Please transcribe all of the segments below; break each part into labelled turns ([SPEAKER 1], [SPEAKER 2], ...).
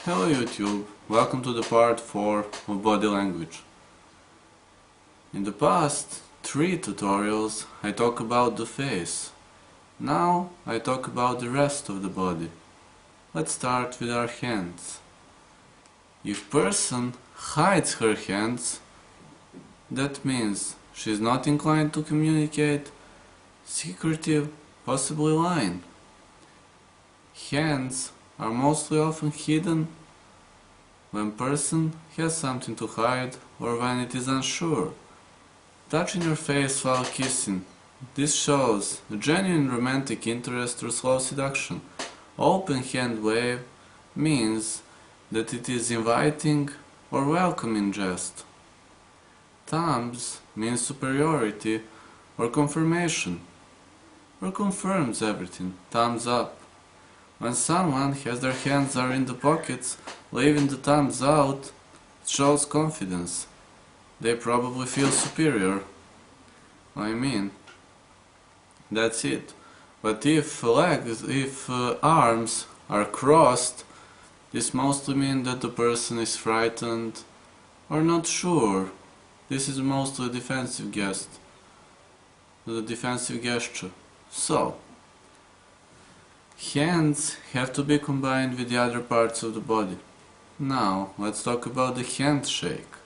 [SPEAKER 1] Hello YouTube, welcome to the part 4 of body language. In the past 3 tutorials I talk about the face. Now I talk about the rest of the body. Let's start with our hands. If person hides her hands, that means she is not inclined to communicate, secretive, possibly lying. Hands are mostly often hidden when person has something to hide or when it is unsure. Touching your face while kissing. This shows a genuine romantic interest or slow seduction. Open hand wave means that it is inviting or welcoming jest. Thumbs means superiority or confirmation, or confirms everything. Thumbs up. When someone has their hands are in the pockets, leaving the thumbs out, it shows confidence. They probably feel superior. That's it. But if arms are crossed, this mostly means that the person is frightened or not sure. This is mostly a defensive gesture. So, hands have to be combined with the other parts of the body. Now, let's talk about the handshake.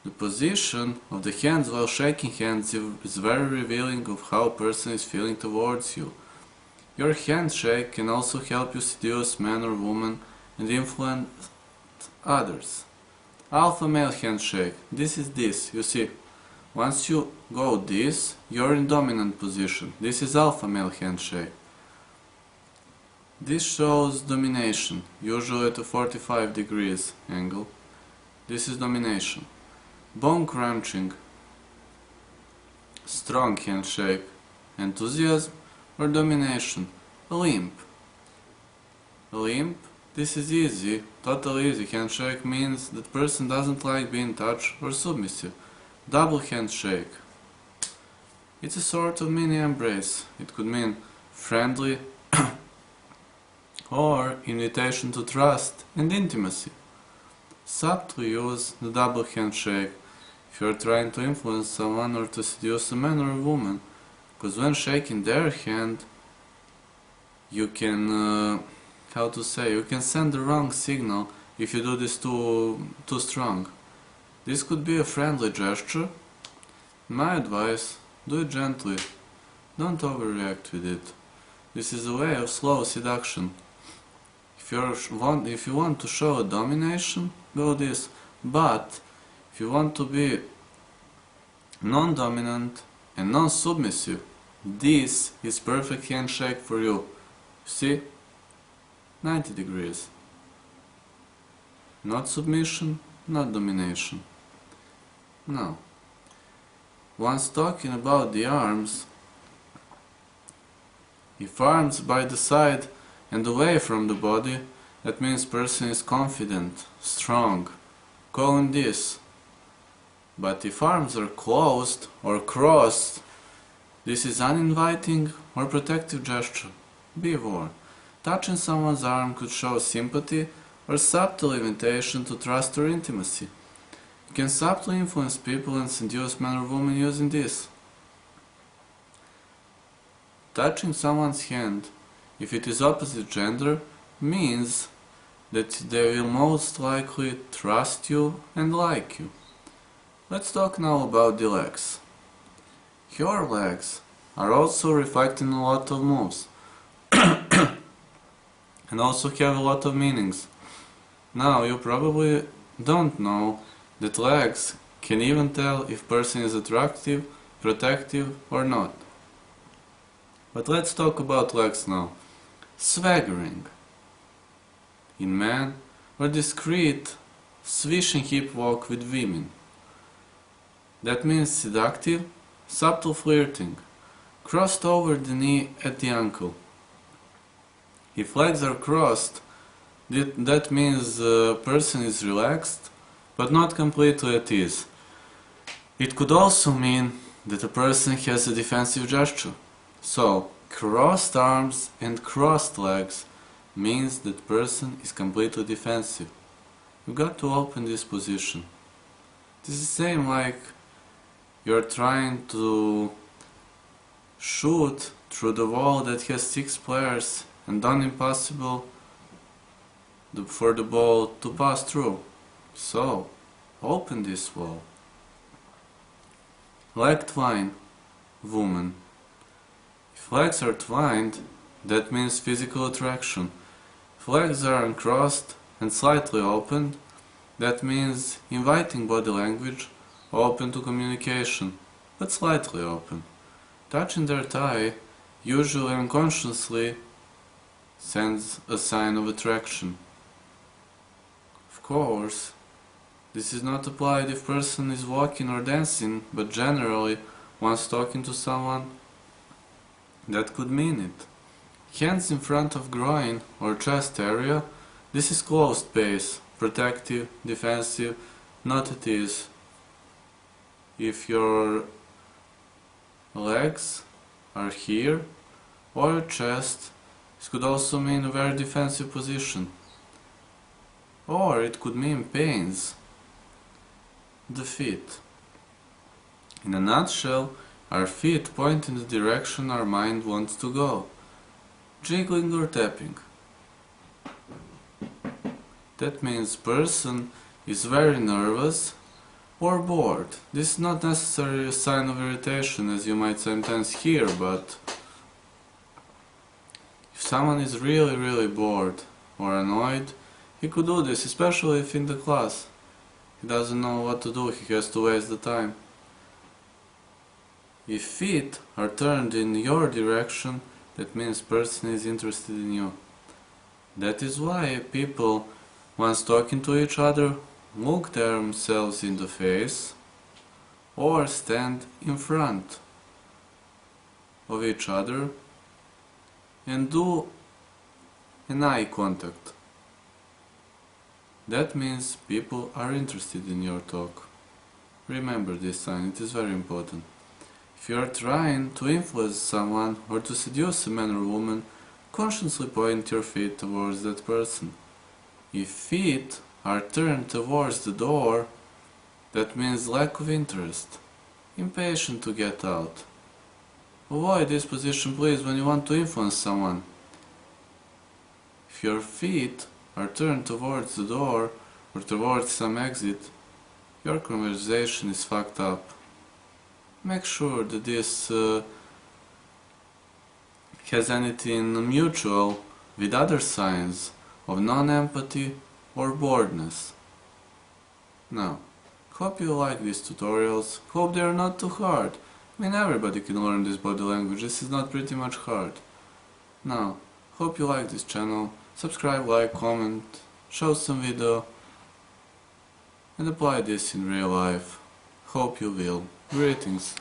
[SPEAKER 1] The position of the hands while shaking hands is very revealing of how a person is feeling towards you. Your handshake can also help you seduce man or woman and influence others. Alpha male handshake. This is this, you see. Once you go this, you're in dominant position. This is alpha male handshake. This shows domination, usually at a 45 degrees angle. This is domination. Bone crunching, strong handshake, enthusiasm or domination. Limp. Limp, this is easy, totally easy. Handshake means that person doesn't like being touched or submissive. Double handshake. It's a sort of mini embrace. It could mean friendly or invitation to trust and intimacy. Subtly use the double handshake if you are trying to influence someone or to seduce a man or a woman, because when shaking their hand, you can, you can send the wrong signal if you do this too strong. This could be a friendly gesture. My advice, do it gently. Don't overreact with it. This is a way of slow seduction. If you want to show a domination, go this. But if you want to be non-dominant and non-submissive, this is perfect handshake for you. See? 90 degrees. Not submission, not domination. Now, once talking about the arms, if arms by the side and away from the body, that means person is confident, strong, calling this. But if arms are closed or crossed, this is uninviting or protective gesture. Be warned. Touching someone's arm could show sympathy or subtle invitation to trust or intimacy. You can subtly influence people and seduce man or woman using this. Touching someone's hand, if it is opposite gender, means that they will most likely trust you and like you. Let's talk now about the legs. Your legs are also reflecting a lot of moves and also have a lot of meanings. Now, you probably don't know that legs can even tell if person is attractive, protective or not. But let's talk about legs now. Swaggering in men or discreet swishing hip walk with women. That means seductive, subtle flirting, crossed over the knee at the ankle. If legs are crossed, that means the person is relaxed but not completely at ease. It could also mean that a person has a defensive gesture. So, crossed arms and crossed legs means that person is completely defensive. You got to open this position. This is the same like you're trying to shoot through the wall that has 6 players and done impossible for the ball to pass through. So, open this wall. Leg twine, woman. If legs are twined, that means physical attraction. If legs are uncrossed and slightly opened, that means inviting body language, open to communication, but slightly open. Touching their thigh, usually unconsciously, sends a sign of attraction. Of course, this is not applied if person is walking or dancing, but generally, once talking to someone, that could mean it. Hands in front of groin or chest area, this is closed space, protective, defensive, not at ease. If your legs are here or your chest, this could also mean a very defensive position. Or it could mean pains. The feet. In a nutshell, our feet point in the direction our mind wants to go. Jiggling or tapping. That means person is very nervous or bored. This is not necessarily a sign of irritation as you might sometimes hear, but if someone is really bored or annoyed, he could do this, especially if in the class. He doesn't know what to do, he has to waste the time. If feet are turned in your direction, that means person is interested in you. That is why people, once talking to each other, look themselves in the face or stand in front of each other and do an eye contact. That means people are interested in your talk. Remember this sign, it is very important. If you are trying to influence someone or to seduce a man or woman, consciously point your feet towards that person. If feet are turned towards the door, that means lack of interest, impatient to get out. Avoid this position please when you want to influence someone. If your feet are turned towards the door or towards some exit, your conversation is fucked up. Make sure that this has anything mutual with other signs of non-empathy or boredness. Now, hope you like these tutorials, hope they are not too hard. I mean, everybody can learn this body language, this is not pretty much hard. Now, hope you like this channel, subscribe, like, comment, show some video, and apply this in real life. Hope you will. Greetings.